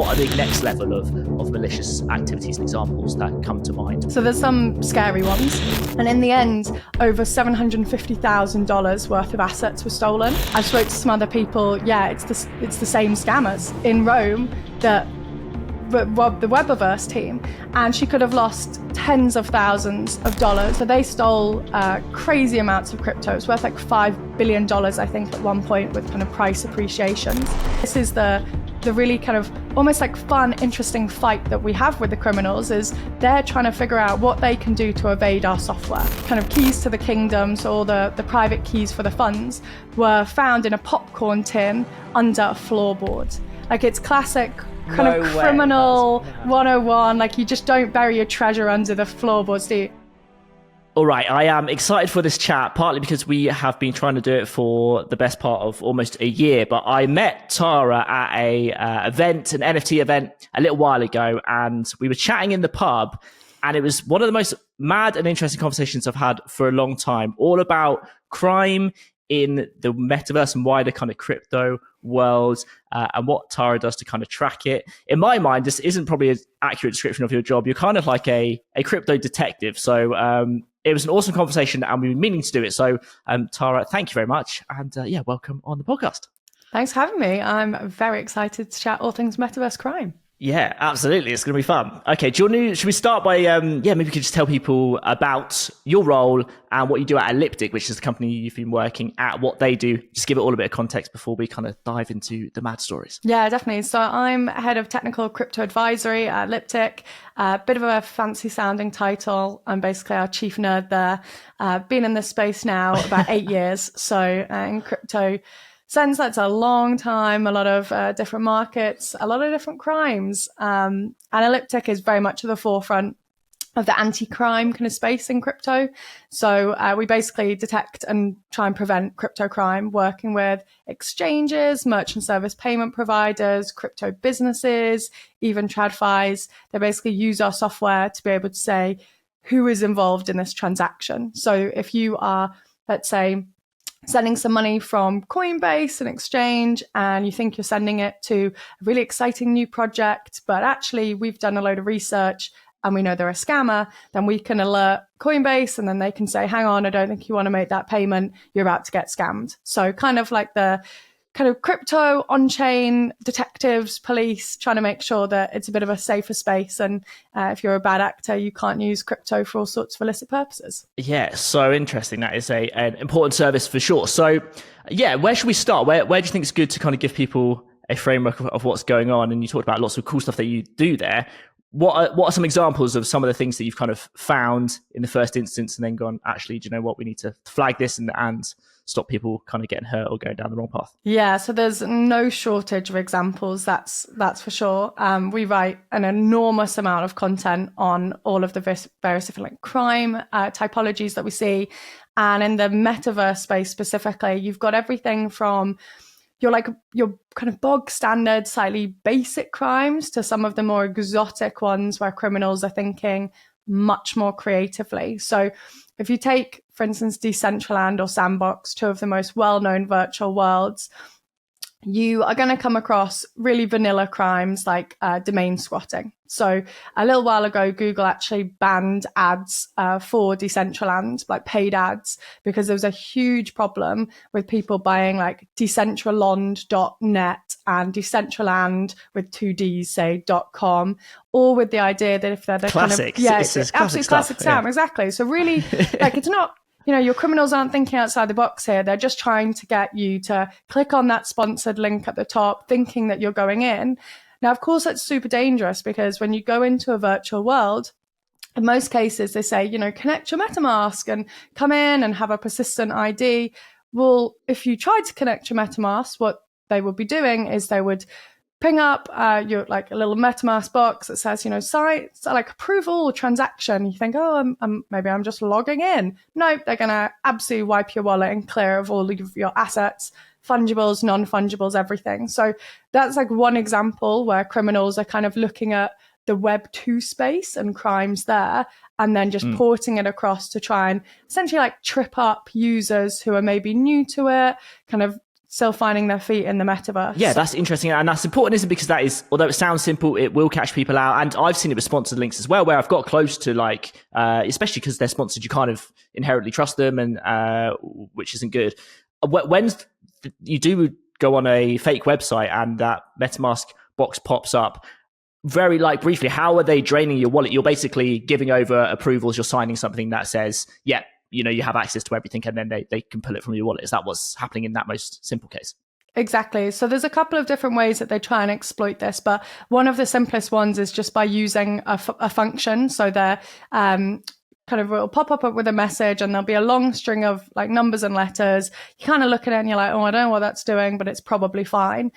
what are the next level of malicious activities and examples that come to mind? So there's some scary ones. And in the end, over $750,000 worth of assets were stolen. I spoke to some other people. Yeah, it's the same scammers in Rome that robbed the Metaverse team, and she could have lost tens of thousands of dollars. So they stole crazy amounts of crypto. It's worth like $5 billion, I think, at one point, with kind of price appreciations. This is the really kind of almost like fun, interesting fight that we have with the criminals, is they're trying to figure out what they can do to evade our software. Kind of keys to the kingdom, so all the private keys for the funds were found in a popcorn tin under a floorboard. Like, it's classic kind of criminal 101, like you just don't bury your treasure under the floorboards, do you? All right, I am excited for this chat, partly because we have been trying to do it for the best part of almost a year, but I met Tara at an NFT event a little while ago, and we were chatting in the pub, and it was one of the most mad and interesting conversations I've had for a long time, all about crime in the metaverse and wider kind of crypto world, and what Tara does to kind of track it. In my mind, this isn't probably an accurate description of your job. You're kind of like a crypto detective. So it was an awesome conversation, and we were meaning to do it. So Tara, thank you very much. And welcome on the podcast. Thanks for having me. I'm very excited to chat all things metaverse crime. Yeah, absolutely. It's going to be fun. Okay, should we start by, maybe we could just tell people about your role and what you do at Elliptic, which is the company you've been working at, what they do. Just give it all a bit of context before we kind of dive into the mad stories. Yeah, definitely. So I'm head of technical crypto advisory at Elliptic. Bit of a fancy sounding title. I'm basically our chief nerd there. Been in this space now about 8 years. So in crypto sense, that's a long time, a lot of different markets, a lot of different crimes. And Elliptic is very much at the forefront of the anti-crime kind of space in crypto. So we basically detect and try and prevent crypto crime, working with exchanges, merchant service payment providers, crypto businesses, even TradFis. They basically use our software to be able to say who is involved in this transaction. So if you are, let's say, sending some money from Coinbase, an exchange, and you think you're sending it to a really exciting new project, but actually we've done a load of research and we know they're a scammer, then we can alert Coinbase, and then they can say, hang on, I don't think you want to make that payment. You're about to get scammed. So kind of like the kind of crypto on-chain detectives, police, trying to make sure that it's a bit of a safer space. And if you're a bad actor, you can't use crypto for all sorts of illicit purposes. Yeah, so interesting. That is an important service for sure. So yeah, where should we start? Where do you think it's good to kind of give people a framework of what's going on? And you talked about lots of cool stuff that you do there. What are some examples of some of the things that you've kind of found in the first instance and then gone, actually, do you know what, we need to flag this and stop people kind of getting hurt or going down the wrong path? Yeah, so there's no shortage of examples, that's for sure. We write an enormous amount of content on all of the various different like crime typologies that we see. And in the metaverse space specifically, you've got everything from your kind of bog standard, slightly basic crimes to some of the more exotic ones where criminals are thinking much more creatively. So if you take, for instance, Decentralised or Sandbox, two of the most well-known virtual worlds, you are going to come across really vanilla crimes like domain squatting. So a little while ago, Google actually banned ads for Decentraland, like paid ads, because there was a huge problem with people buying like decentraland.net and Decentraland with 2Ds, say, .com, all with the idea that if they're the classic. kind of, it's absolutely classic scam, exactly. So really, like, it's not, your criminals aren't thinking outside the box here. They're just trying to get you to click on that sponsored link at the top, thinking that you're going in. Now, of course, that's super dangerous because when you go into a virtual world, in most cases, they say, connect your MetaMask and come in and have a persistent ID. Well, if you tried to connect your MetaMask, what they would be doing is they would ping up your like a little MetaMask box that says, site, so like approval transaction. You think, maybe I'm just logging in. No, they're going to absolutely wipe your wallet and clear of all of your assets, fungibles, non-fungibles, everything. So that's like one example where criminals are kind of looking at the Web 2 space and crimes there, and then just porting it across to try and essentially like trip up users who are maybe new to it, kind of still finding their feet in the metaverse. Yeah, that's interesting. And that's important, isn't it? Because that is, although it sounds simple, it will catch people out. And I've seen it with sponsored links as well, where I've got close to like, especially because they're sponsored, you kind of inherently trust them, and which isn't good. When you do go on a fake website and that MetaMask box pops up, very like briefly, how are they draining your wallet? You're basically giving over approvals. You're signing something that says, yeah, you know, you have access to everything, and then they can pull it from your wallet. Is that what's happening in that most simple case? Exactly. So there's a couple of different ways that they try and exploit this, but one of the simplest ones is just by using a function. So they're kind of will pop up with a message, and there'll be a long string of like numbers and letters. You kind of look at it and you're like, oh, I don't know what that's doing, but it's probably fine.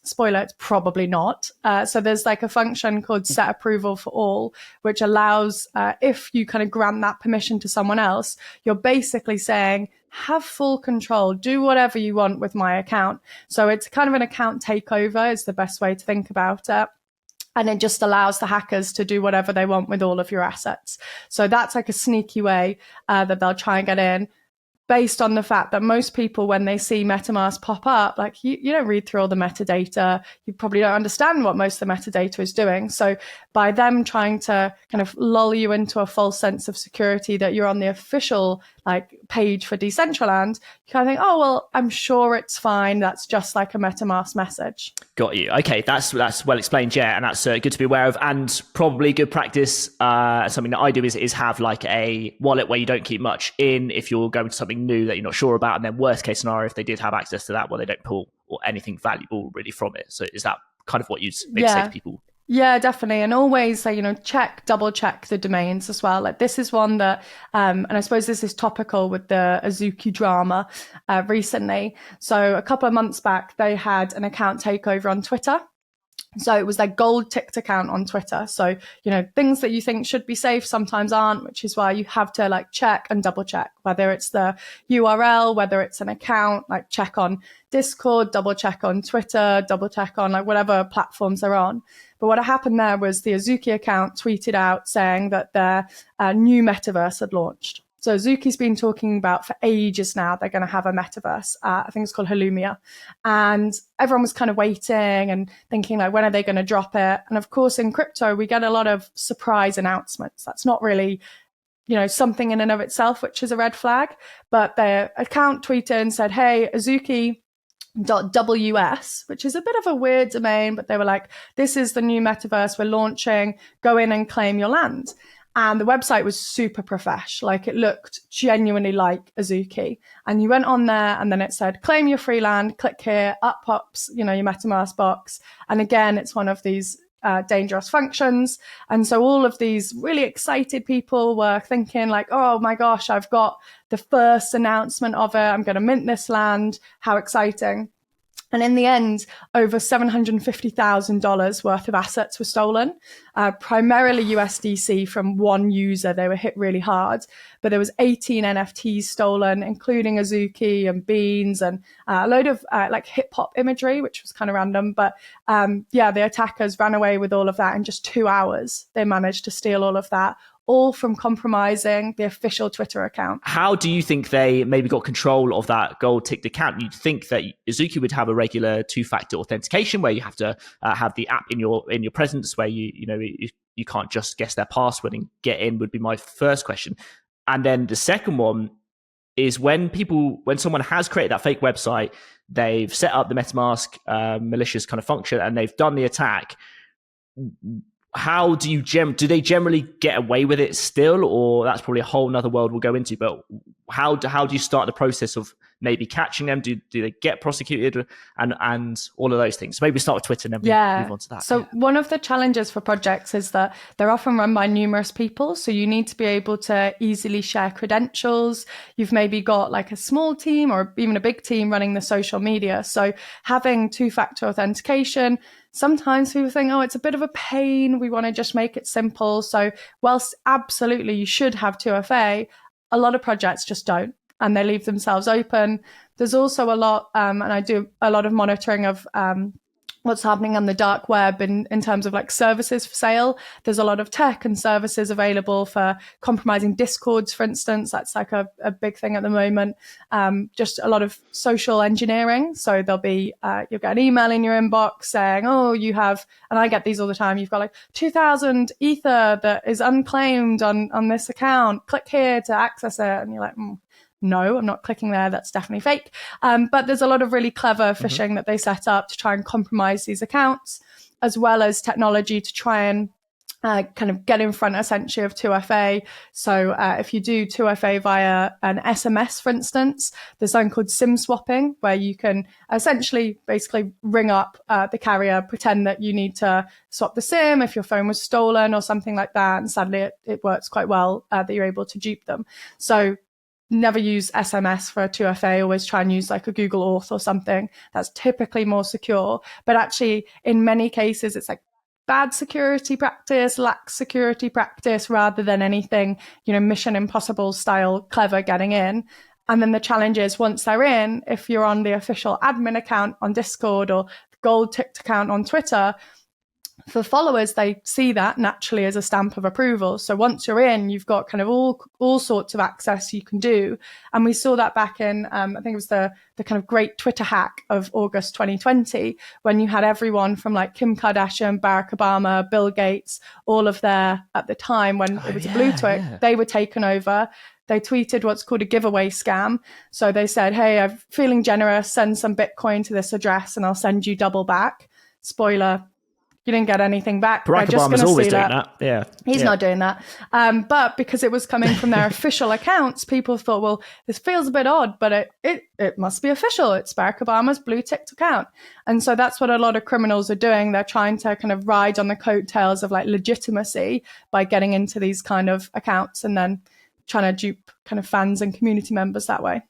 Spoiler, it's probably not. So there's like a function called set approval for all, which allows, if you kind of grant that permission to someone else, you're basically saying, have full control, do whatever you want with my account. So it's kind of an account takeover is the best way to think about it. And it just allows the hackers to do whatever they want with all of your assets. So that's like a sneaky way that they'll try and get in, based on the fact that most people, when they see MetaMask pop up, like you don't read through all the metadata. You probably don't understand what most of the metadata is doing. So by them trying to kind of lull you into a false sense of security that you're on the official like page for Decentraland, you kind of think, oh, well, I'm sure it's fine. That's just like a MetaMask message. Got you. Okay, that's well explained, yeah, and that's good to be aware of, and probably good practice. Something that I do is have like a wallet where you don't keep much in if you're going to something new that you're not sure about, and then worst case scenario, if they did have access to that, well, they don't pull or anything valuable really from it. So is that kind of what you'd maybe say to people? Yeah, definitely. And always, double check the domains as well. Like this is one that, and I suppose this is topical with the Azuki drama recently. So a couple of months back, they had an account takeover on Twitter. So it was their gold ticked account on Twitter. So, things that you think should be safe sometimes aren't, which is why you have to like check and double check, whether it's the URL, whether it's an account, like check on Discord, double check on Twitter, double check on like whatever platforms they're on. But what happened there was the Azuki account tweeted out saying that their new metaverse had launched. So Azuki's been talking about for ages now, they're going to have a metaverse. I think it's called Halumia. And everyone was kind of waiting and thinking like, when are they going to drop it? And of course, in crypto, we get a lot of surprise announcements. That's not really, something in and of itself, which is a red flag. But their account tweeted and said, hey, Azuki.ws, which is a bit of a weird domain, but they were like, this is the new metaverse we're launching. Go in and claim your land. And the website was super profesh. Like it looked genuinely like Azuki. And you went on there and then it said, claim your free land, click here, up pops, your MetaMask box. And again, it's one of these dangerous functions. And so all of these really excited people were thinking like, oh my gosh, I've got the first announcement of it. I'm going to mint this land. How exciting. And in the end, over $750,000 worth of assets were stolen, primarily USDC from one user. They were hit really hard, but there was 18 NFTs stolen, including Azuki and beans and a load of like hip hop imagery, which was kind of random. But the attackers ran away with all of that in just 2 hours. They managed to steal all of that, all from compromising the official Twitter account. How do you think they maybe got control of that gold ticked account? You'd think that Azuki would have a regular two-factor authentication where you have to have the app in your presence, where you can't just guess their password and get in, would be my first question. And then the second one is when someone has created that fake website, they've set up the MetaMask malicious kind of function and they've done the attack. How do do they generally get away with it still, or that's probably a whole nother world we'll go into, but how do you start the process of maybe catching them? Do they get prosecuted and all of those things? So maybe start with Twitter and then move on to that. So one of the challenges for projects is that they're often run by numerous people. So you need to be able to easily share credentials. You've maybe got like a small team or even a big team running the social media. So having two-factor authentication, sometimes people think, oh, it's a bit of a pain. We want to just make it simple. So whilst absolutely you should have 2FA, a lot of projects just don't, and they leave themselves open. There's also a lot, and I do a lot of monitoring of what's happening on the dark web in terms of like services for sale. There's a lot of tech and services available for compromising discords, for instance. That's like a big thing at the moment. Just a lot of social engineering. So there'll be, you'll get an email in your inbox saying, oh, you have, and I get these all the time, you've got like 2,000 ether that is unclaimed on this account. Click here to access it. And you're like, no, I'm not clicking there. That's definitely fake. But there's a lot of really clever phishing that they set up to try and compromise these accounts, as well as technology to try and kind of get in front essentially of 2FA. So if you do 2FA via an SMS, for instance, there's something called SIM swapping, where you can essentially basically ring up the carrier, pretend that you need to swap the SIM if your phone was stolen or something like that. And sadly, it works quite well that you're able to dupe them. So never use SMS for a 2FA, always try and use like a Google Auth or something. That's typically more secure. But actually, in many cases, it's like bad security practice, lax security practice, rather than anything, Mission Impossible style clever getting in. And then the challenge is, once they're in, if you're on the official admin account on Discord or the gold ticked account on Twitter, for followers, they see that naturally as a stamp of approval. So once you're in, you've got kind of all sorts of access you can do. And we saw that back in, I think it was the kind of great Twitter hack of August 2020, when you had everyone from like Kim Kardashian, Barack Obama, Bill Gates, all of their, at the time when it was a blue tweet, they were taken over. They tweeted what's called a giveaway scam. So they said, hey, I'm feeling generous, send some Bitcoin to this address and I'll send you double back. Spoiler, you didn't get anything back. Barack Obama's always doing that. Yeah. He's not doing that. But because it was coming from their official accounts, people thought, well, this feels a bit odd, but it must be official. It's Barack Obama's blue ticked account. And so that's what a lot of criminals are doing. They're trying to kind of ride on the coattails of like legitimacy by getting into these kind of accounts and then trying to dupe kind of fans and community members that way.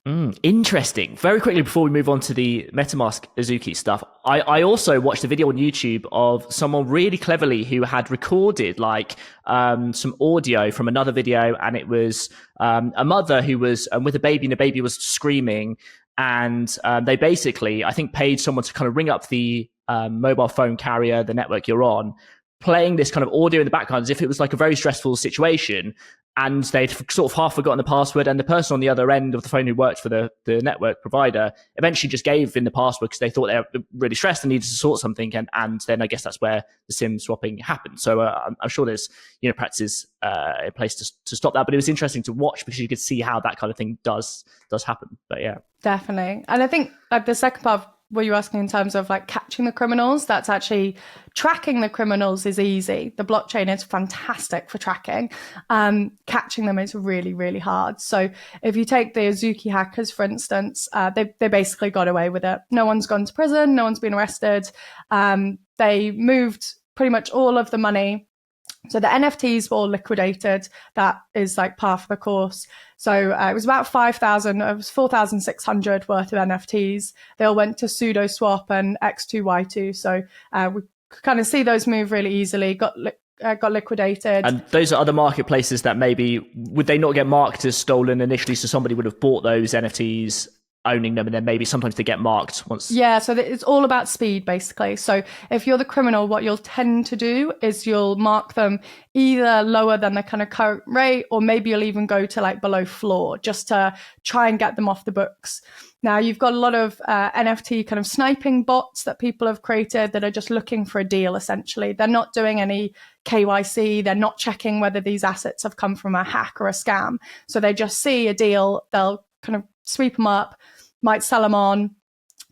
Interesting. Very quickly before we move on to the MetaMask Azuki stuff, I also watched a video on YouTube of someone really cleverly who had recorded like some audio from another video, and it was a mother who was with a baby, and the baby was screaming, and they basically, I think, paid someone to kind of ring up the mobile phone carrier, the network you're on, playing this kind of audio in the background as if it was like a very stressful situation. And they'd sort of half forgotten the password, and the person on the other end of the phone who worked for the network provider eventually just gave in the password because they thought they were really stressed and needed to sort something. And then I guess that's where the SIM swapping happened. So I'm sure there's practices in place to stop that. But it was interesting to watch because you could see how that kind of thing does happen. But yeah, definitely. And I think like the second part of what you're asking in terms of like catching the criminals, that's actually tracking the criminals is easy. The blockchain is fantastic for tracking. Catching them is really, really hard. So if you take the Azuki hackers, for instance, they basically got away with it. No one's gone to prison. No one's been arrested. They moved pretty much all of the money. So the NFTs were all liquidated. That is like par for the course. So it was about 5,000, it was 4,600 worth of NFTs. They all went to SudoSwap and X2Y2. So we kind of see those move really easily, got liquidated. And those are other marketplaces that maybe, would they not get marked as stolen initially? So somebody would have bought those NFTs, owning them, and then maybe sometimes they get marked once. Yeah, so it's all about speed, basically. So if you're the criminal, what you'll tend to do is you'll mark them either lower than the kind of current rate, or maybe you'll even go to like below floor just to try and get them off the books. Now, you've got a lot of NFT kind of sniping bots that people have created that are just looking for a deal, essentially. They're not doing any KYC. They're not checking whether these assets have come from a hack or a scam. So they just see a deal, they'll kind of sweep them up, might sell them on.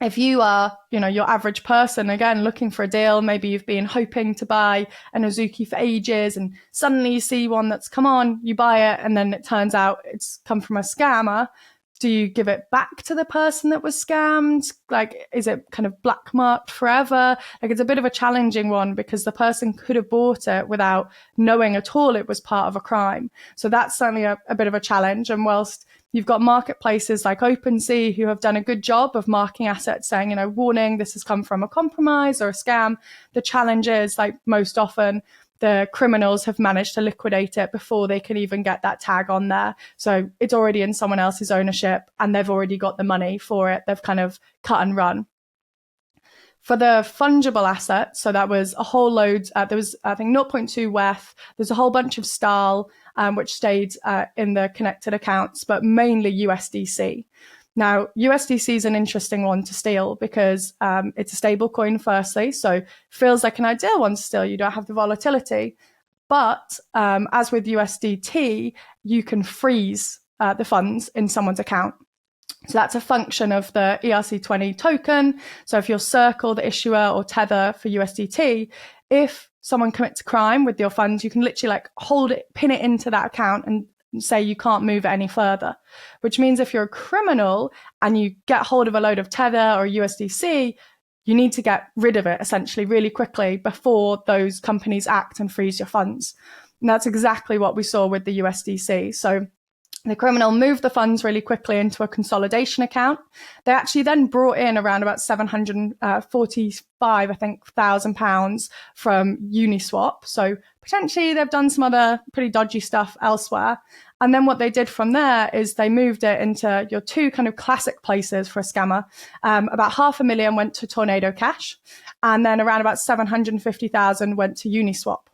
If you are, your average person, again, looking for a deal, maybe you've been hoping to buy an Azuki for ages and suddenly you see one that's come on, you buy it, and then it turns out it's come from a scammer. Do you give it back to the person that was scammed? Like, is it kind of black marked forever? Like, it's a bit of a challenging one because the person could have bought it without knowing at all it was part of a crime. So that's certainly a bit of a challenge. And whilst you've got marketplaces like OpenSea who have done a good job of marking assets saying, warning, this has come from a compromise or a scam, the challenge is, like most often, the criminals have managed to liquidate it before they can even get that tag on there. So it's already in someone else's ownership and they've already got the money for it. They've kind of cut and run. For the fungible assets, so that was a whole load, there was, I think, zero point 0.2 WETH, there's a whole bunch of STAL, which stayed in the connected accounts, but mainly USDC. Now, USDC is an interesting one to steal because it's a stable coin, firstly, so feels like an ideal one to steal. You don't have the volatility. But as with USDT, you can freeze the funds in someone's account. So that's a function of the ERC20 token. So if you're Circle, the issuer, or Tether for USDT, if someone commits a crime with your funds, you can literally like hold it, pin it into that account and say you can't move it any further, which means if you're a criminal and you get hold of a load of Tether or USDC, you need to get rid of it essentially really quickly before those companies act and freeze your funds. And that's exactly what we saw with the USDC. So the criminal moved the funds really quickly into a consolidation account. They actually then brought in around about £745,000, I think, £1,000 from Uniswap. So potentially they've done some other pretty dodgy stuff elsewhere. And then what they did from there is they moved it into your two kind of classic places for a scammer. About $500,000 went to Tornado Cash, and then around about 750,000 went to Uniswap.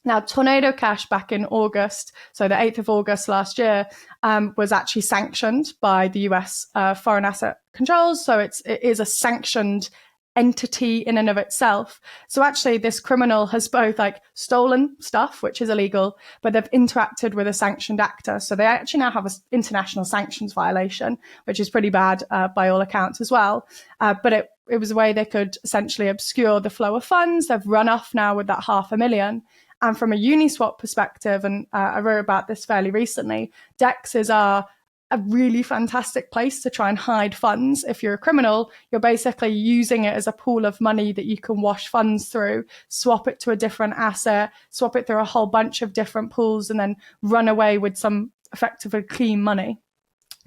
Now, Tornado Cash back in August, so the 8th of August last year, was actually sanctioned by the US Foreign Asset Controls. So it is a sanctioned entity in and of itself. So actually this criminal has both like stolen stuff, which is illegal, but they've interacted with a sanctioned actor. So they actually now have an international sanctions violation, which is pretty bad by all accounts as well. But it was a way they could essentially obscure the flow of funds. They've run off now with that $500,000. And from a Uniswap perspective, and I wrote about this fairly recently, DEXs are a really fantastic place to try and hide funds. If you're a criminal, you're basically using it as a pool of money that you can wash funds through, swap it to a different asset, swap it through a whole bunch of different pools, and then run away with some effectively clean money.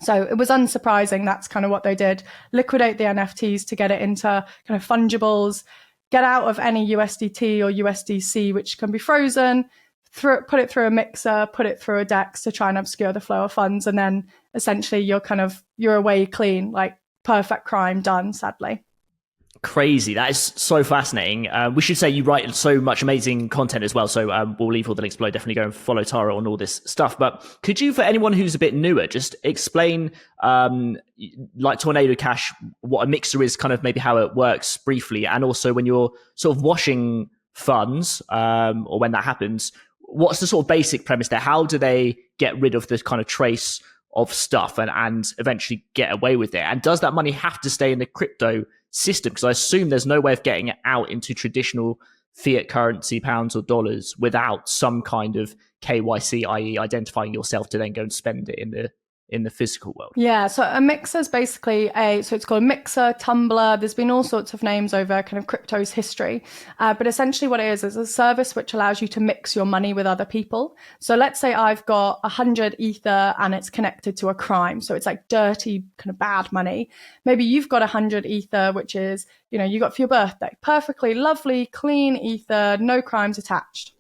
So it was unsurprising. That's kind of what they did. Liquidate the NFTs to get it into kind of fungibles, get out of any USDT or USDC, which can be frozen, put it through a mixer, put it through a DEX to try and obscure the flow of funds. And then essentially you're away clean, like perfect crime done, sadly. Crazy. That is so fascinating. We should say you write so much amazing content as well. So we'll leave all the links below. Definitely go and follow Tara on all this stuff. But could you, for anyone who's a bit newer, just explain, like Tornado Cash, what a mixer is, kind of maybe how it works briefly. And also when you're sort of washing funds, or when that happens, what's the sort of basic premise there? How do they get rid of this kind of trace of stuff and eventually get away with it? And does that money have to stay in the crypto system? Because I assume there's no way of getting it out into traditional fiat currency, pounds or dollars, without some kind of KYC, i.e. identifying yourself to then go and spend it in the physical world. Yeah, so a mixer is basically so it's called a mixer, tumbler. There's been all sorts of names over kind of crypto's history. But essentially what it is a service which allows you to mix your money with other people. So let's say I've got 100 Ether and it's connected to a crime. So it's like dirty, kind of bad money. Maybe you've got 100 Ether, which is, you got for your birthday. Perfectly lovely, clean Ether, no crimes attached.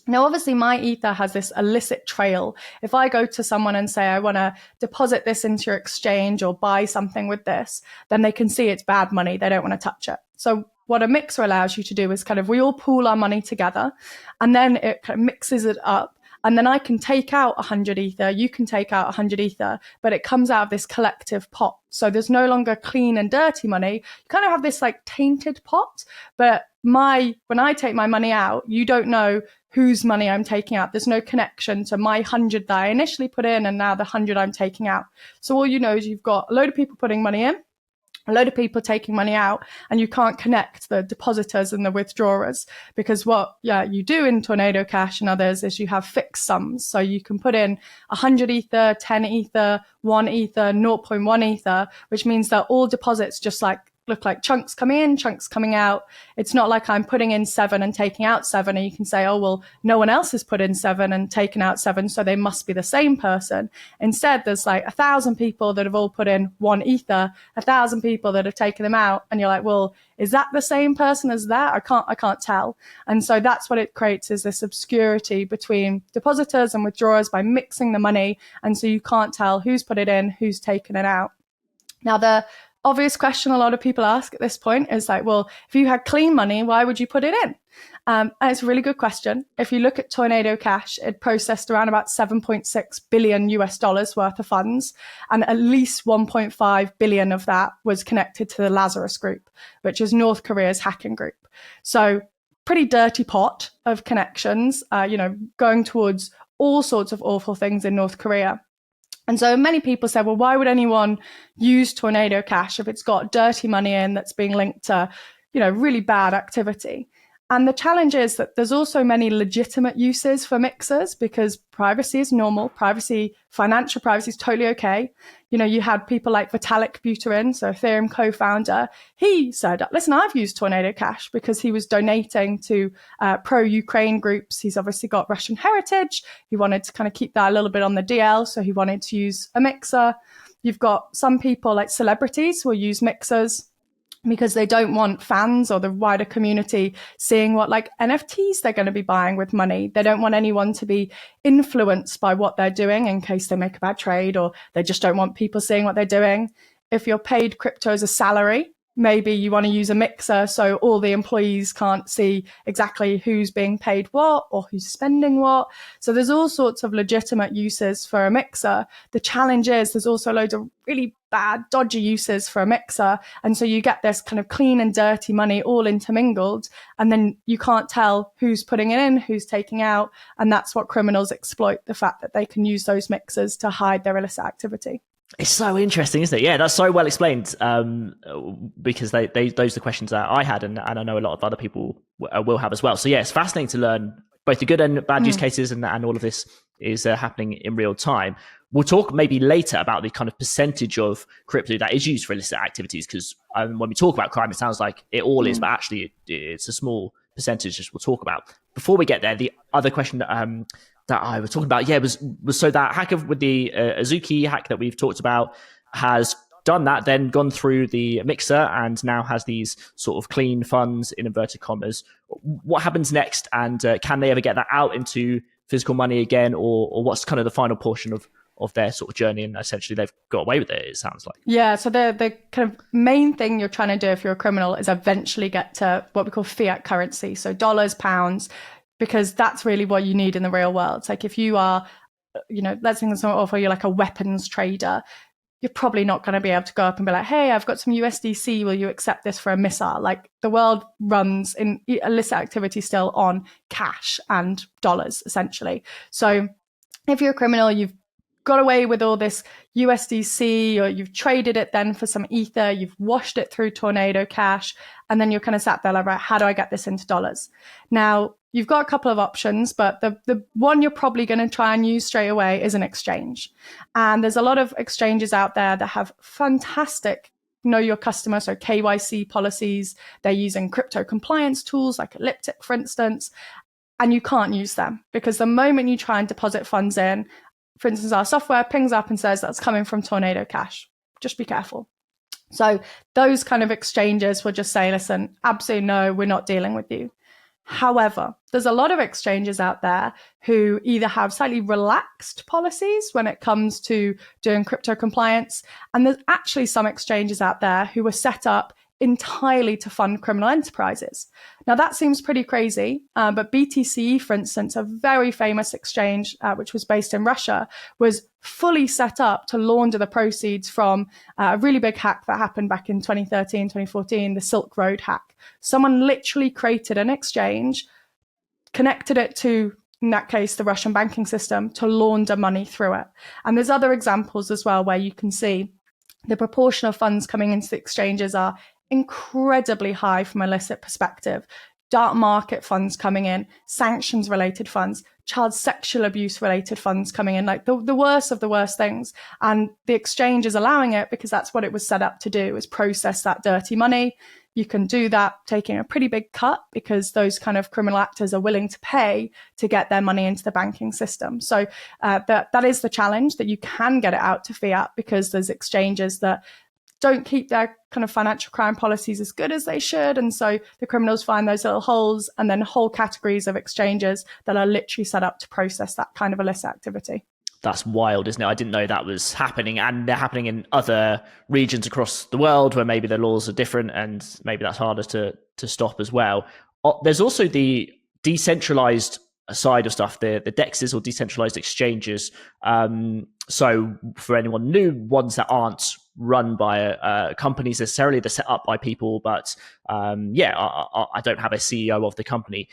Now, obviously, my Ether has this illicit trail. If I go to someone and say, I want to deposit this into your exchange or buy something with this, then they can see it's bad money. They don't want to touch it. So what a mixer allows you to do is we all pool our money together, and then it kind of mixes it up. And then I can take out 100 Ether, you can take out 100 Ether, but it comes out of this collective pot. So there's no longer clean and dirty money. You kind of have this like tainted pot, but when I take my money out, you don't know whose money I'm taking out. There's no connection to my 100 that I initially put in and now the 100 I'm taking out. So all you know is you've got a load of people putting money in, a load of people taking money out, and you can't connect the depositors and the withdrawers, because what you do in Tornado Cash and others is you have fixed sums. So you can put in 100 Ether, 10 Ether, 1 Ether, 0.1 Ether, which means that all deposits just look like chunks coming in, chunks coming out. It's not like I'm putting in 7 and taking out 7, and you can say, oh, well, no one else has put in 7 and taken out 7, so they must be the same person. Instead, there's like 1,000 people that have all put in 1 Ether, 1,000 people that have taken them out, and you're like, well, is that the same person as that? I can't tell. And so that's what it creates, is this obscurity between depositors and withdrawers by mixing the money, and so you can't tell who's put it in, who's taken it out. Now, the obvious question a lot of people ask at this point is like, well, if you had clean money, why would you put it in? And it's a really good question. If you look at Tornado Cash, it processed around about 7.6 billion US dollars worth of funds, and at least 1.5 billion of that was connected to the Lazarus Group, which is North Korea's hacking group. So pretty dirty pot of connections, going towards all sorts of awful things in North Korea. And so many people said, well, why would anyone use Tornado Cash if it's got dirty money in that's being linked to, really bad activity? And the challenge is that there's also many legitimate uses for mixers because privacy is normal. Financial privacy is totally okay. You had people like Vitalik Buterin, so Ethereum co-founder. He said, listen, I've used Tornado Cash because he was donating to pro-Ukraine groups. He's obviously got Russian heritage. He wanted to kind of keep that a little bit on the DL, so he wanted to use a mixer. You've got some people like celebrities who will use mixers because they don't want fans or the wider community seeing what like NFTs they're going to be buying with money. They don't want anyone to be influenced by what they're doing in case they make a bad trade, or they just don't want people seeing what they're doing. If you're paid crypto as a salary, maybe you want to use a mixer so all the employees can't see exactly who's being paid what or who's spending what. So there's all sorts of legitimate uses for a mixer. The challenge is there's also loads of really bad, dodgy uses for a mixer. And so you get this kind of clean and dirty money all intermingled, and then you can't tell who's putting it in, who's taking out. And that's what criminals exploit, the fact that they can use those mixers to hide their illicit activity. It's so interesting, isn't it? Yeah, that's so well explained. Because those are the questions that I had, and I know a lot of other people will have as well. So yeah, it's fascinating to learn both the good and bad use cases, and all of this is happening in real time. We'll talk maybe later about the kind of percentage of crypto that is used for illicit activities, because when we talk about crime, it sounds like it all is, but actually it's a small percentage, as we'll talk about. Before we get there, the other question that I was talking about, was so that hacker with the Azuki hack that we've talked about has done that, then gone through the mixer and now has these sort of clean funds in inverted commas. What happens next, and can they ever get that out into physical money again, or what's kind of the final portion of their sort of journey? And essentially they've got away with it sounds like. Yeah, so the kind of main thing you're trying to do if you're a criminal is eventually get to what we call fiat currency, so dollars, pounds, because that's really what you need in the real world. It's like if you are, let's think of something awful, you're like a weapons trader, you're probably not going to be able to go up and be like, hey, I've got some USDC, will you accept this for a missile? Like the world runs in illicit activity still on cash and dollars, essentially. So if you're a criminal, you've got away with all this USDC, or you've traded it then for some ether, you've washed it through Tornado Cash, and then you're kind of sat there like, right, how do I get this into dollars? Now, you've got a couple of options, but the one you're probably going to try and use straight away is an exchange. And there's a lot of exchanges out there that have fantastic know your customer, so KYC policies. They're using crypto compliance tools like Elliptic, for instance, and you can't use them because the moment you try and deposit funds in, for instance, our software pings up and says that's coming from Tornado Cash. Just be careful. So those kind of exchanges will just say, listen, absolutely no, we're not dealing with you. However, there's a lot of exchanges out there who either have slightly relaxed policies when it comes to doing crypto compliance, and there's actually some exchanges out there who were set up entirely to fund criminal enterprises. Now that seems pretty crazy, but BTC, for instance, a very famous exchange which was based in Russia, was fully set up to launder the proceeds from a really big hack that happened back in 2013, 2014, the Silk Road hack. Someone literally created an exchange, connected it to, in that case, the Russian banking system to launder money through it. And there's other examples as well where you can see the proportion of funds coming into the exchanges are incredibly high from an illicit perspective. Dark market funds coming in, sanctions related funds, child sexual abuse related funds coming in, like the worst of the worst things. And the exchange is allowing it because that's what it was set up to do, is process that dirty money. You can do that taking a pretty big cut because those kind of criminal actors are willing to pay to get their money into the banking system. So that is the challenge, that you can get it out to fiat because there's exchanges that don't keep their kind of financial crime policies as good as they should. And so the criminals find those little holes, and then whole categories of exchanges that are literally set up to process that kind of illicit activity. That's wild, isn't it? I didn't know that was happening, and they're happening in other regions across the world where maybe the laws are different, and maybe that's harder to stop as well. There's also the decentralized side of stuff, the dexes or decentralized exchanges. So for anyone new, ones that aren't run by companies necessarily, they're set up by people, but I don't have a CEO of the company.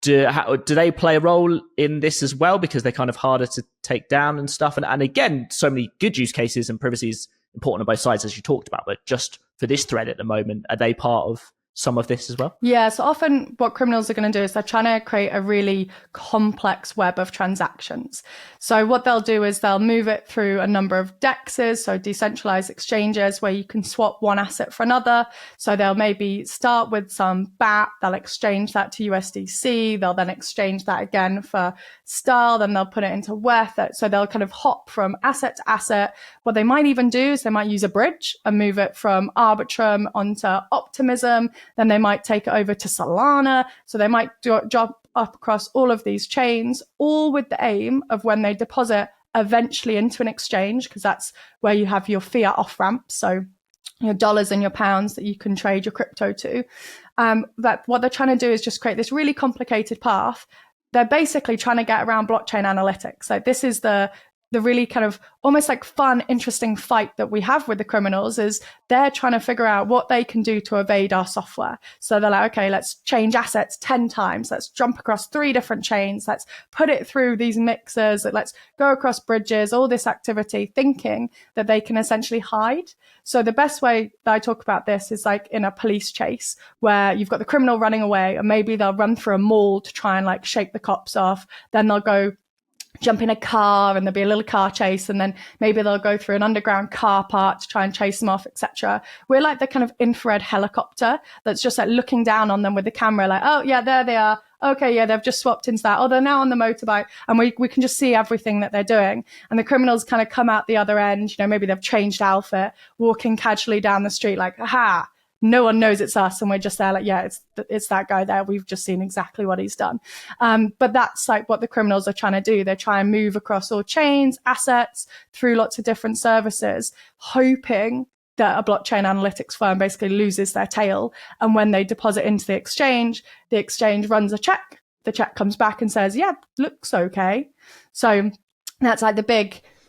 Do they play a role in this as well, because they're kind of harder to take down and stuff? And again, so many good use cases, and privacy is important on both sides, as you talked about. But just for this thread at the moment, are they part of some of this as well? Yeah, so often what criminals are going to do is they're trying to create a really complex web of transactions. So what they'll do is they'll move it through a number of dexes, so decentralized exchanges where you can swap one asset for another. So they'll maybe start with some BAT, they'll exchange that to USDC, they'll then exchange that again for STAR, then they'll put it into Worth. So they'll kind of hop from asset to asset. What they might even do is they might use a bridge and move it from Arbitrum onto Optimism. Then they might take it over to Solana. So they might drop up across all of these chains, all with the aim of when they deposit eventually into an exchange, because that's where you have your fiat off ramp. So your dollars and your pounds that you can trade your crypto to. That what they're trying to do is just create this really complicated path. They're basically trying to get around blockchain analytics. Like this is the really kind of almost like fun, interesting fight that we have with the criminals, is they're trying to figure out what they can do to evade our software. So they're like, okay, let's change assets 10 times. Let's jump across 3 different chains. Let's put it through these mixers. Let's go across bridges, all this activity, thinking that they can essentially hide. So the best way that I talk about this is like in a police chase where you've got the criminal running away, and maybe they'll run through a mall to try and like shake the cops off. Then they'll go jump in a car and there'll be a little car chase, and then maybe they'll go through an underground car park to try and chase them off, etc. We're like the kind of infrared helicopter that's just like looking down on them with the camera, like, oh yeah, there they are. Okay, yeah, they've just swapped into that. Oh, they're now on the motorbike, and we can just see everything that they're doing. And the criminals kind of come out the other end, you know, maybe they've changed outfit, walking casually down the street like, aha, no one knows it's us, and we're just there like, yeah, it's that guy there. We've just seen exactly what he's done. But that's like what the criminals are trying to do. They try and move across all chains, assets, through lots of different services, hoping that a blockchain analytics firm basically loses their tail. And when they deposit into the exchange runs a check. The check comes back and says, yeah, looks okay. So that's like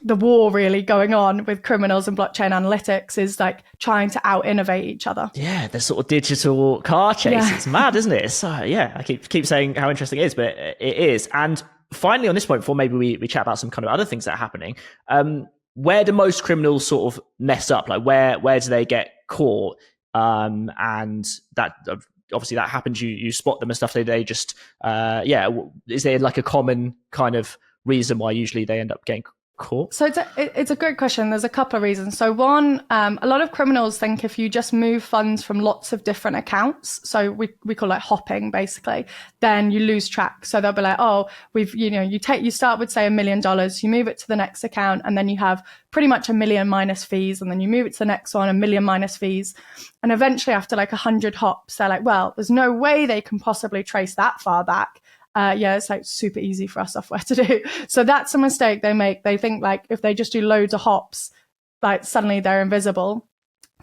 the war really going on with criminals and blockchain analytics, is like trying to out innovate each other. Yeah, the sort of digital car chase. Yeah. It's mad, isn't it? It's, I keep saying how interesting it is, but it is. And finally, on this point, before maybe we chat about some kind of other things that are happening, where do most criminals sort of mess up? Like where do they get caught? And that obviously that happens. You spot them and stuff. They just is there like a common kind of reason why usually they end up getting caught? So it's a great question. There's a couple of reasons. So one, a lot of criminals think if you just move funds from lots of different accounts, so we call it hopping basically, then you lose track. So they'll be like, oh, you start with say $1 million, you move it to the next account, and then you have pretty much $1 million minus fees, and then you move it to the next one, $1 million minus fees. And eventually after like 100 hops, they're like, well, there's no way they can possibly trace that far back. It's like super easy for our software to do. So that's a mistake they make. They think like if they just do loads of hops, like suddenly they're invisible.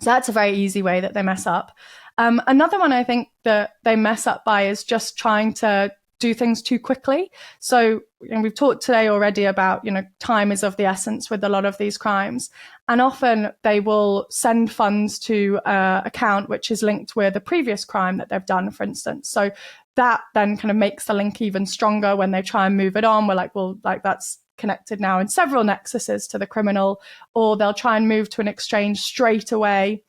So that's a very easy way that they mess up. Another one I think that they mess up by is just trying to do things too quickly. So we've talked today already about, time is of the essence with a lot of these crimes. And often they will send funds to an account which is linked with a previous crime that they've done, for instance. So that then kind of makes the link even stronger when they try and move it on. We're like, well, like that's connected now in several nexuses to the criminal, or they'll try and move to an exchange straight away,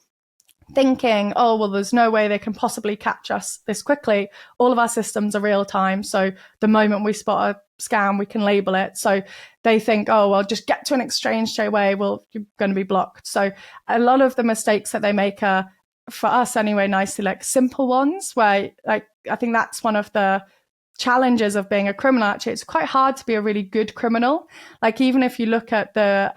thinking, oh, well, there's no way they can possibly catch us this quickly. All of our systems are real time. So the moment we spot a scam, we can label it. So they think, oh, well, just get to an exchange straight away. Well, you're going to be blocked. So a lot of the mistakes that they make are, for us anyway, nicely like simple ones, where like I think that's one of the challenges of being a criminal. Actually, it's quite hard to be a really good criminal. Like even if you look at the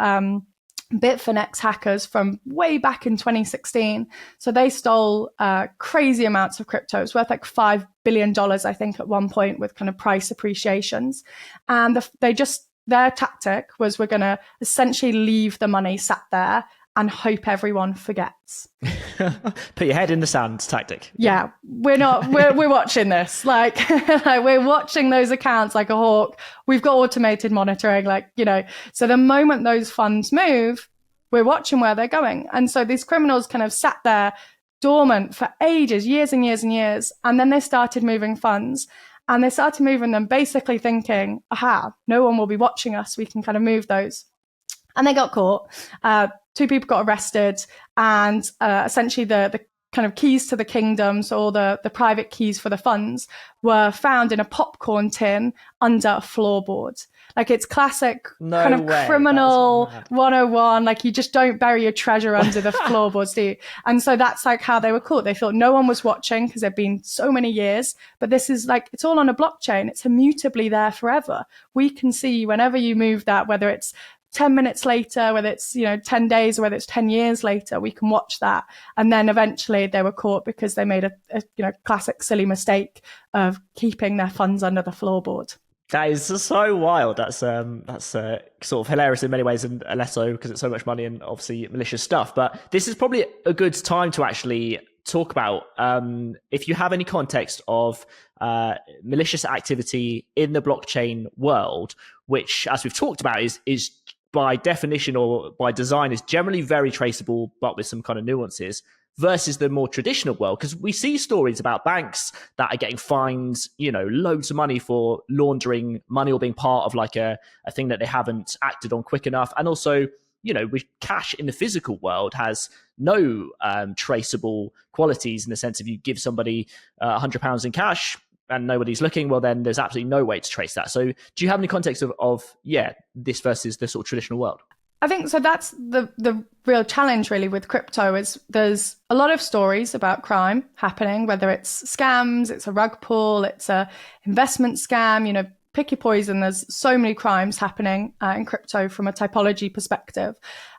Bitfinex hackers from way back in 2016. So they stole crazy amounts of crypto. It's worth like $5 billion, I think, at one point, with kind of price appreciations. And they just their tactic was, we're going to essentially leave the money sat there and hope everyone forgets. Put your head in the sand tactic. Yeah, we're watching this. Like we're watching those accounts like a hawk. We've got automated monitoring, so the moment those funds move, we're watching where they're going. And so these criminals kind of sat there dormant for ages, years and years and years. And then they started moving funds, and they started moving them basically thinking, aha, no one will be watching us. We can kind of move those. And they got caught. 2 people got arrested, and essentially the kind of keys to the kingdom, so all the private keys for the funds, were found in a popcorn tin under a floorboard. Like, it's classic kind of criminal 101. Like, you just don't bury your treasure under the floorboards, do you? And so that's like how they were caught. They thought no one was watching because there'd been so many years. But this is like, it's all on a blockchain. It's immutably there forever. We can see whenever you move that, whether it's 10 minutes later, whether it's 10 days, or whether it's 10 years later, we can watch that. And then eventually they were caught because they made a classic silly mistake of keeping their funds under the floorboard. That is so wild. That's sort of hilarious in many ways, and less so because it's so much money and obviously malicious stuff. But this is probably a good time to actually talk about if you have any context of malicious activity in the blockchain world, which, as we've talked about, is by definition or by design is generally very traceable, but with some kind of nuances, versus the more traditional world. Because we see stories about banks that are getting fined, loads of money for laundering money or being part of like a thing that they haven't acted on quick enough. And also, with cash in the physical world has no traceable qualities, in the sense of, you give somebody £100 in cash and nobody's looking, well, then there's absolutely no way to trace that. So do you have any context of this versus the sort of traditional world? I think so. That's the real challenge really with crypto, is there's a lot of stories about crime happening, whether it's scams, it's a rug pull, it's a investment scam, pick your poison. There's so many crimes happening in crypto from a typology perspective,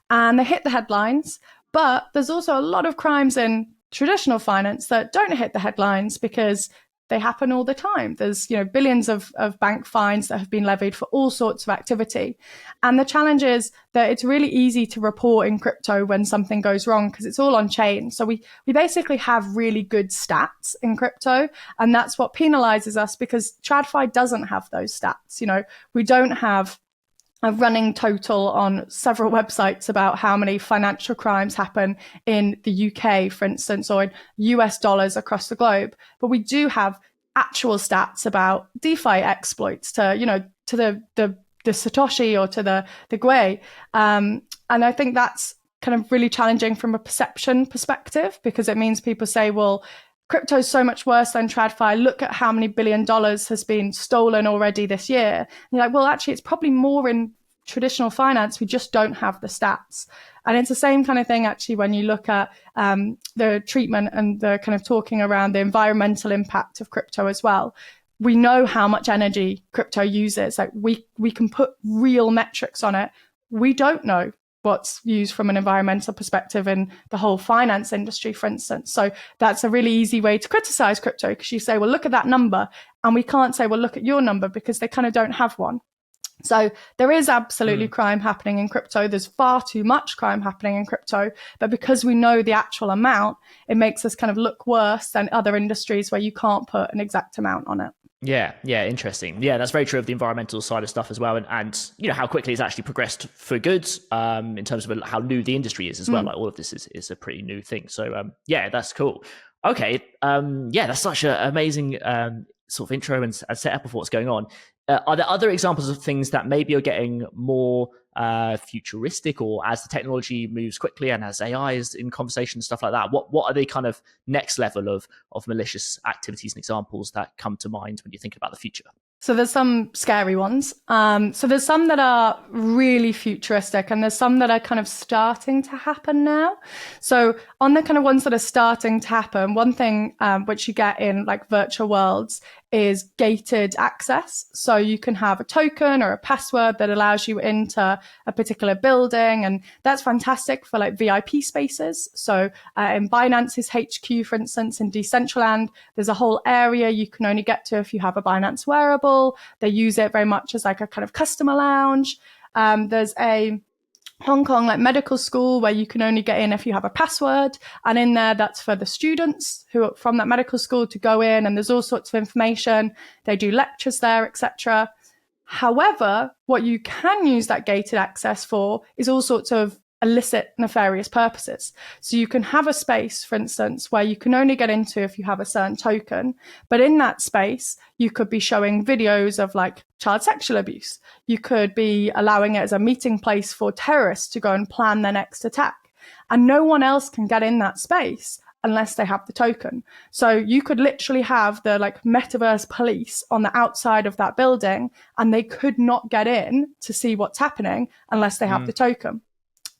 and they hit the headlines. But there's also a lot of crimes in traditional finance that don't hit the headlines because they happen all the time. There's, billions of bank fines that have been levied for all sorts of activity. And the challenge is that it's really easy to report in crypto when something goes wrong because it's all on chain. So we basically have really good stats in crypto. And that's what penalizes us, because TradFi doesn't have those stats. We don't have a running total on several websites about how many financial crimes happen in the UK, for instance, or in US dollars across the globe. But we do have actual stats about DeFi exploits to the Satoshi or to the Gwei. And I think that's kind of really challenging from a perception perspective, because it means people say, well, crypto is so much worse than TradFi. Look at how many $1 billion has been stolen already this year. And you're like, well, actually, it's probably more in traditional finance. We just don't have the stats. And it's the same kind of thing, actually, when you look at the treatment and the kind of talking around the environmental impact of crypto as well. We know how much energy crypto uses. Like we can put real metrics on it. We don't know what's used from an environmental perspective in the whole finance industry, for instance. So that's a really easy way to criticize crypto, because you say, well, look at that number. And we can't say, well, look at your number, because they kind of don't have one. So there is absolutely crime happening in crypto. There's far too much crime happening in crypto. But because we know the actual amount, it makes us kind of look worse than other industries where you can't put an exact amount on it. Yeah, interesting. Yeah, that's very true of the environmental side of stuff as well, and how quickly it's actually progressed for good in terms of how new the industry is as well. Like, all of this is a pretty new thing. So that's cool. Okay, that's such an amazing sort of intro and setup of what's going on. Are there other examples of things that maybe are getting more futuristic, or as the technology moves quickly and as AI is in conversation and stuff like that? What are the kind of next level of malicious activities and examples that come to mind when you think about the future? So there's some scary ones. So there's some that are really futuristic, and there's some that are kind of starting to happen now. So on the kind of ones that are starting to happen, one thing which you get in like virtual worlds is gated access. So you can have a token or a password that allows you into a particular building. And that's fantastic for like VIP spaces. So in Binance's HQ, for instance, in Decentralised, there's a whole area you can only get to if you have a Binance wearable. They use it very much as like a kind of customer lounge. There's a Hong Kong like medical school where you can only get in if you have a password, and in there that's for the students who are from that medical school to go in, and there's all sorts of information. They do lectures there, etc. However, what you can use that gated access for is all sorts of illicit, nefarious purposes. So you can have a space, for instance, where you can only get into if you have a certain token, but in that space, you could be showing videos of like child sexual abuse. You could be allowing it as a meeting place for terrorists to go and plan their next attack. And no one else can get in that space unless they have the token. So you could literally have the like metaverse police on the outside of that building, and they could not get in to see what's happening unless they have the token.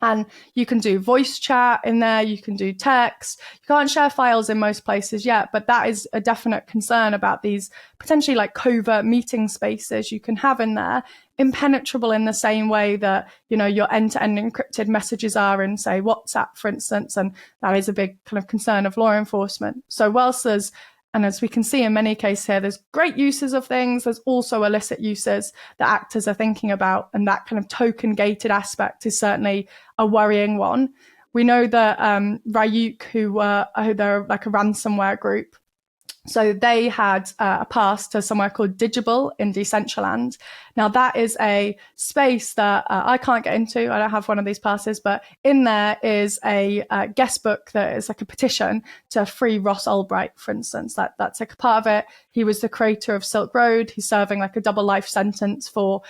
And you can do voice chat in there, you can do text. You can't share files in most places yet, but that is a definite concern about these potentially like covert meeting spaces you can have in there, impenetrable in the same way that, you know, your end-to-end encrypted messages are in, say, WhatsApp, for instance. And that is a big kind of concern of law enforcement. So whilst there's, and as we can see in many cases here, there's great uses of things. There's also illicit uses that actors are thinking about. And that kind of token gated aspect is certainly a worrying one. We know that Ryuk, they're like a ransomware group. So they had a pass to somewhere called Digital in Decentraland. Now that is a space that I can't get into. I don't have one of these passes, but in there is a guest book that is like a petition to free Ross Ulbright, for instance. That's like a part of it. He was the creator of Silk Road. He's serving like a double life sentence for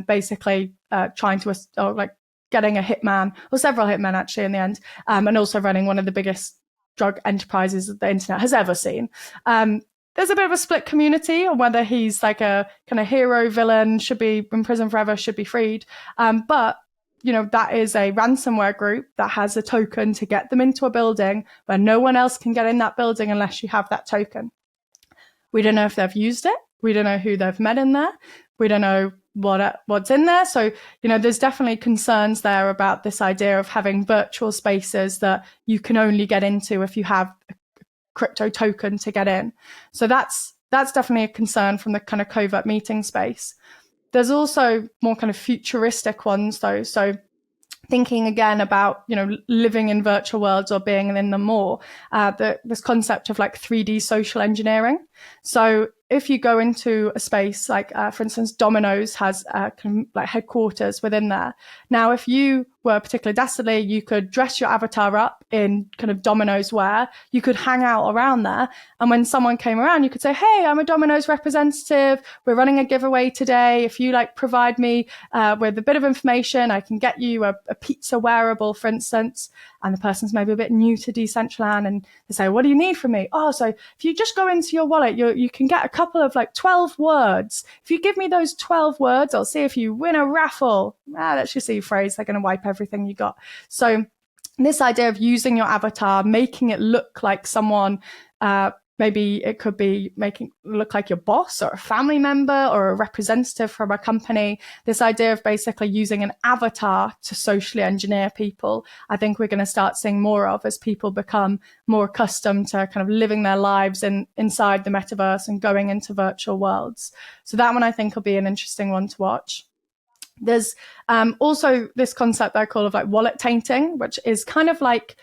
basically trying to getting a hitman, or several hitmen actually in the end, and also running one of the biggest drug enterprises that the internet has ever seen. There's a bit of a split community on whether he's like a kind of hero villain, should be in prison forever, should be freed. But, you know, that is a ransomware group that has a token to get them into a building where no one else can get in that building unless you have that token. We don't know if they've used it. We don't know who they've met in there. We don't know what's in there. So, you know, there's definitely concerns there about this idea of having virtual spaces that you can only get into if you have a crypto token to get in. So that's definitely a concern from the kind of covert meeting space. There's also more kind of futuristic ones though. So thinking again about, you know, living in virtual worlds or being in them more, this concept of like 3D social engineering. So if you go into a space like, for instance, Domino's has like headquarters within there. Now, if you were particularly dastardly, you could dress your avatar up in kind of Domino's wear. You could hang out around there. And when someone came around, you could say, hey, I'm a Domino's representative. We're running a giveaway today. If you like provide me with a bit of information, I can get you a pizza wearable, for instance. And the person's maybe a bit new to Decentraland, and they say, what do you need from me? Oh, so if you just go into your wallet, you can get a couple of like 12 words. If you give me those 12 words, I'll see if you win a raffle. Let's just see your phrase. They're going to wipe everything you got. So this idea of using your avatar, making it look like someone, maybe it could be making it look like your boss or a family member or a representative from a company. This idea of basically using an avatar to socially engineer people, I think we're going to start seeing more of as people become more accustomed to kind of living their lives inside the metaverse and going into virtual worlds. So that one I think will be an interesting one to watch. There's also this concept that I call of like wallet tainting, which is kind of like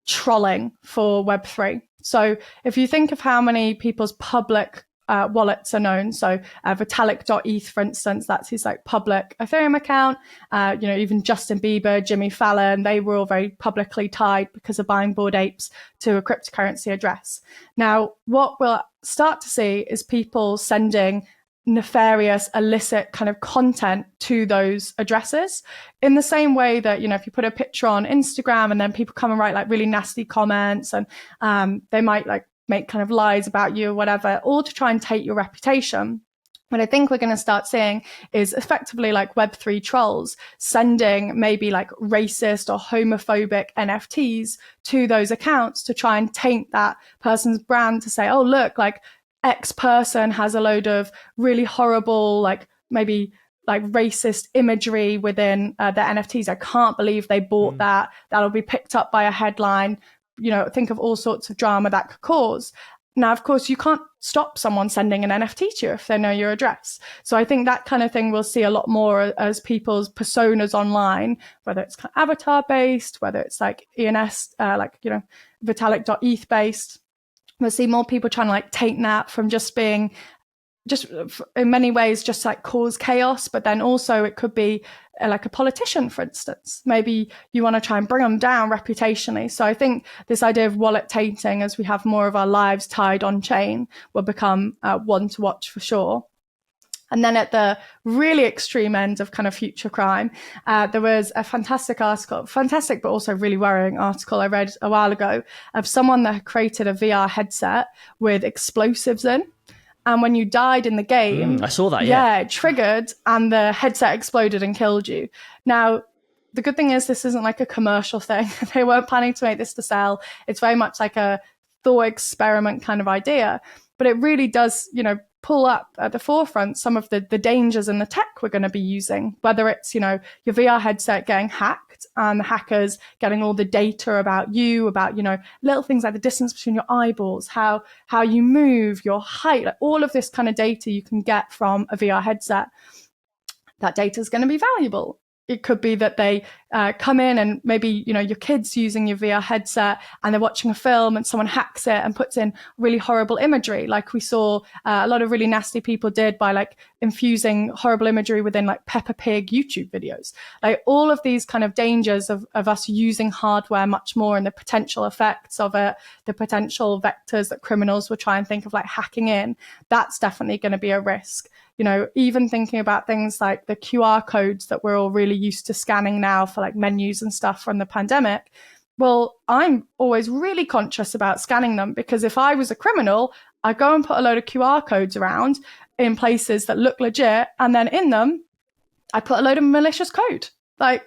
trolling for Web3. So if you think of how many people's public wallets are known, so Vitalik.eth, for instance, that's his like public Ethereum account. You know, even Justin Bieber, Jimmy Fallon, they were all very publicly tied because of buying Bored Apes to a cryptocurrency address. Now, what we'll start to see is people sending nefarious, illicit kind of content to those addresses in the same way that, you know, if you put a picture on Instagram and then people come and write like really nasty comments and they might like make kind of lies about you or whatever, all to try and take your reputation. What I think we're going to start seeing is effectively like Web3 trolls sending maybe like racist or homophobic NFTs to those accounts to try and taint that person's brand to say, oh, look, like X person has a load of really horrible, like maybe like racist imagery within their NFTs. I can't believe they bought that. That'll be picked up by a headline. Think of all sorts of drama that could cause. Now, of course, you can't stop someone sending an NFT to you if they know your address. So I think that kind of thing we'll see a lot more as people's personas online, whether it's kind of avatar based, whether it's like ENS, Vitalik.eth based. We'll see more people trying to like take that from just being just in many ways just like cause chaos, but then also it could be like a politician, for instance. Maybe you want to try and bring them down reputationally. So I think this idea of wallet tainting, as we have more of our lives tied on chain, will become one to watch for sure. And then at the really extreme end of kind of future crime, there was a fantastic but also really worrying article I read a while ago of someone that had created a VR headset with explosives in. And when you died in the game, I saw that. Yeah, it triggered and the headset exploded and killed you. Now, the good thing is this isn't like a commercial thing. They weren't planning to make this to sell. It's very much like a thought experiment kind of idea. But it really does, pull up at the forefront some of the dangers in the tech we're going to be using, whether it's, your VR headset getting hacked and the hackers getting all the data about you, about, little things like the distance between your eyeballs, how you move, your height, like all of this kind of data you can get from a VR headset. That data is going to be valuable. It could be that they come in and maybe, your kid's using your VR headset and they're watching a film and someone hacks it and puts in really horrible imagery. Like we saw a lot of really nasty people did by like infusing horrible imagery within like Peppa Pig YouTube videos. Like all of these kind of dangers of us using hardware much more and the potential effects of it, the potential vectors that criminals will try and think of like hacking in, that's definitely going to be a risk. Even thinking about things like the QR codes that we're all really used to scanning now for like menus and stuff from the pandemic. Well, I'm always really conscious about scanning them because if I was a criminal, I'd go and put a load of QR codes around in places that look legit. And then in them, I put a load of malicious code. Like,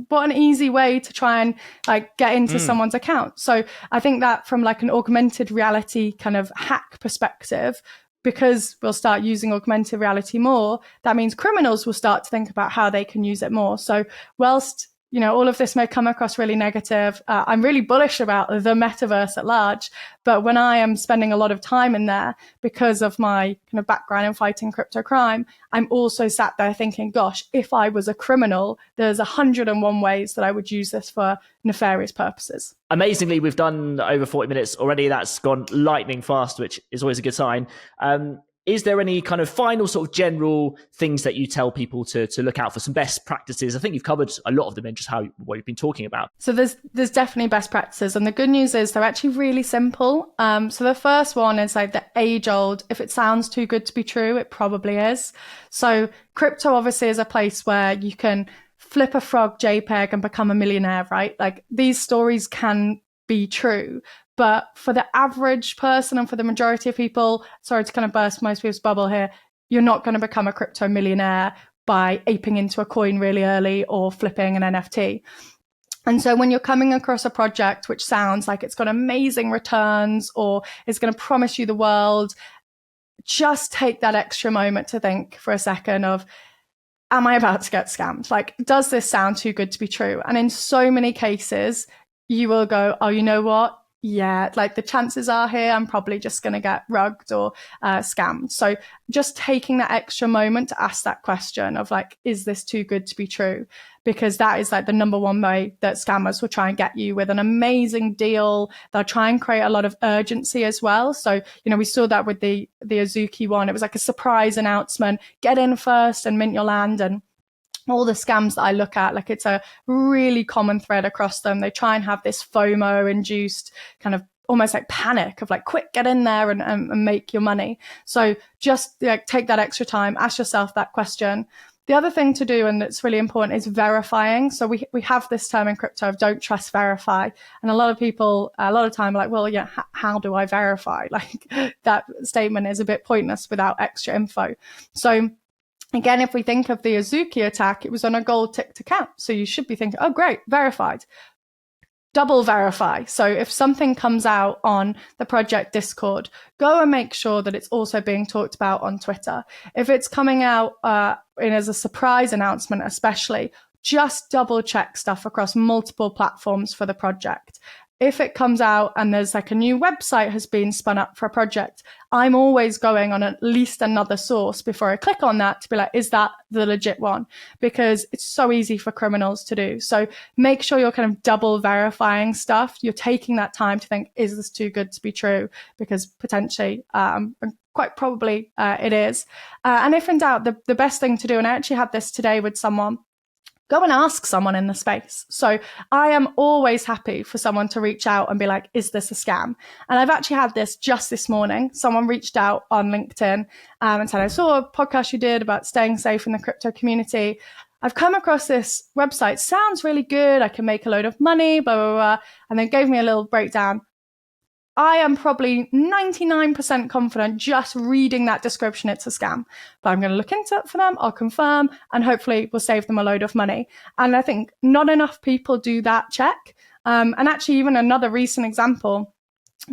what an easy way to try and like get into someone's account. So I think that from like an augmented reality kind of hack perspective, because we'll start using augmented reality more, that means criminals will start to think about how they can use it more. So whilst, all of this may come across really negative, I'm really bullish about the metaverse at large. But when I am spending a lot of time in there because of my kind of background in fighting crypto crime, I'm also sat there thinking, gosh, if I was a criminal, there's 101 ways that I would use this for nefarious purposes. Amazingly, we've done over 40 minutes already. That's gone lightning fast, which is always a good sign. Is there any kind of final sort of general things that you tell people to look out for, some best practices? I think you've covered a lot of them in just what you've been talking about. So there's definitely best practices. And the good news is they're actually really simple. So the first one is like the age old, if it sounds too good to be true, it probably is. So crypto obviously is a place where you can flip a frog JPEG and become a millionaire, right? Like these stories can be true. But for the average person and for the majority of people, sorry to kind of burst most people's bubble here, you're not going to become a crypto millionaire by aping into a coin really early or flipping an NFT. And so when you're coming across a project which sounds like it's got amazing returns or is going to promise you the world, just take that extra moment to think for a second of, am I about to get scammed? Like, does this sound too good to be true? And in so many cases, you will go, oh, you know what? Yeah, like the chances are here, I'm probably just going to get rugged or scammed. So just taking that extra moment to ask that question of like, is this too good to be true? Because that is like the number one way that scammers will try and get you with an amazing deal. They'll try and create a lot of urgency as well. So, we saw that with the Azuki one. It was like a surprise announcement, get in first and mint your land. And all the scams that I look at, like it's a really common thread across them. They try and have this FOMO induced kind of almost like panic of like, quick, get in there and make your money. So just like take that extra time, ask yourself that question. The other thing to do, and it's really important, is verifying. So we have this term in crypto of don't trust, verify. And a lot of people, a lot of time are like, well, yeah, how do I verify? Like that statement is a bit pointless without extra info. So again, if we think of the Azuki attack, it was on a gold ticked account. So you should be thinking, oh, great, verified. double verify. So if something comes out on the project Discord, go and make sure that it's also being talked about on Twitter. If it's coming out as a surprise announcement, especially, just double check stuff across multiple platforms for the project. If it comes out and there's like a new website has been spun up for a project, I'm always going on at least another source before I click on that to be like, is that the legit one? Because it's so easy for criminals to do. So make sure you're kind of double verifying stuff. You're taking that time to think, is this too good to be true? Because potentially, quite probably it is. And if in doubt, the best thing to do, and I actually had this today with someone, go and ask someone in the space. So I am always happy for someone to reach out and be like, is this a scam? And I've actually had this just this morning. Someone reached out on LinkedIn and said, I saw a podcast you did about staying safe in the crypto community. I've come across this website. Sounds really good. I can make a load of money, blah, blah, blah. And then gave me a little breakdown. I am probably 99% confident just reading that description it's a scam. But I'm going to look into it for them, I'll confirm, and hopefully we'll save them a load of money. And I think not enough people do that check. And actually, even another recent example,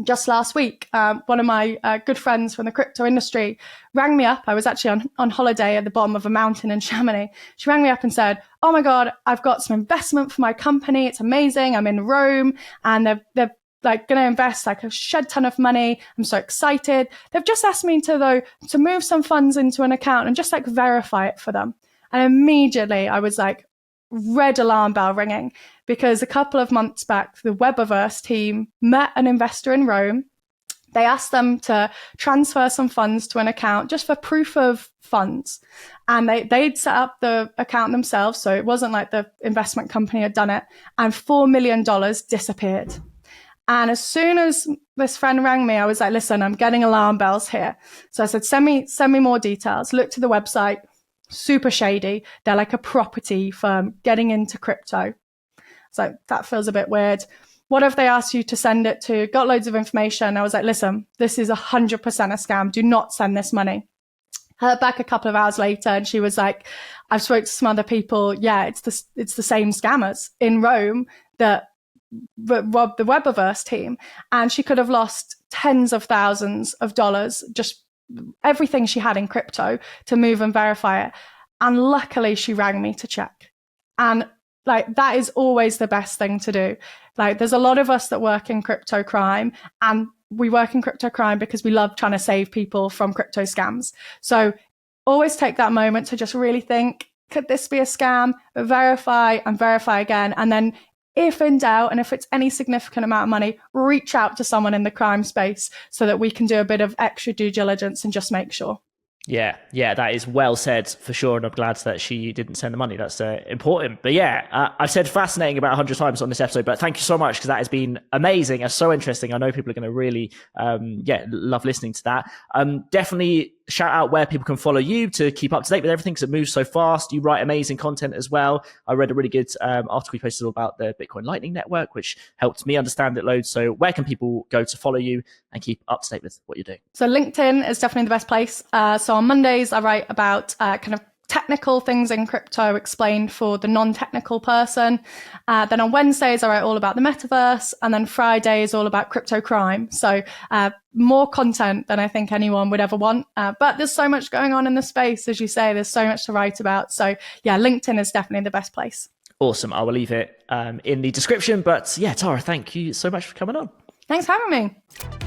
just last week, one of my good friends from the crypto industry rang me up. I was actually on holiday at the bottom of a mountain in Chamonix. She rang me up and said, oh my God, I've got some investment for my company. It's amazing. I'm in Rome and they're like going to invest like a shed ton of money. I'm so excited. They've just asked me to move some funds into an account and just like verify it for them. And immediately I was like, red alarm bell ringing, because a couple of months back, the Metaverse team met an investor in Rome. They asked them to transfer some funds to an account just for proof of funds. And they'd set up the account themselves. So it wasn't like the investment company had done it. And $4 million disappeared. And as soon as this friend rang me, I was like, listen, I'm getting alarm bells here. So I said, send me more details. Look to the website, super shady. They're like a property firm getting into crypto. So that feels a bit weird. What if they asked you to send it to? Got loads of information. I was like, listen, this is 100% a scam. Do not send this money. Heard back a couple of hours later and she was like, I've spoke to some other people. Yeah, it's the same scammers in Rome that robbed the Metaverse team, and she could have lost tens of thousands of dollars, just everything she had in crypto to move and verify it. And luckily she rang me to check. And like, that is always the best thing to do. Like, there's a lot of us that work in crypto crime, and we work in crypto crime because we love trying to save people from crypto scams. So always take that moment to just really think, could this be a scam? Verify and verify again. And then if in doubt, and if it's any significant amount of money, reach out to someone in the crime space so that we can do a bit of extra due diligence and just make sure. Yeah, that is well said for sure. And I'm glad that she didn't send the money. That's important. But yeah, I've said fascinating about 100 times on this episode, but thank you so much, because that has been amazing and so interesting. I know people are going to really, love listening to that. Definitely shout out where people can follow you to keep up to date with everything, because it moves so fast. You write amazing content as well. I read a really good article you posted about the Bitcoin Lightning Network, which helped me understand it loads. So where can people go to follow you and keep up to date with what you're doing? So LinkedIn is definitely the best place. So on Mondays, I write about kind of technical things in crypto explained for the non-technical person. Then on Wednesdays, I write all about the metaverse. And then Friday is all about crypto crime. So more content than I think anyone would ever want. But there's so much going on in the space. As you say, there's so much to write about. So yeah, LinkedIn is definitely the best place. Awesome. I will leave it in the description. But yeah, Tara, thank you so much for coming on. Thanks for having me.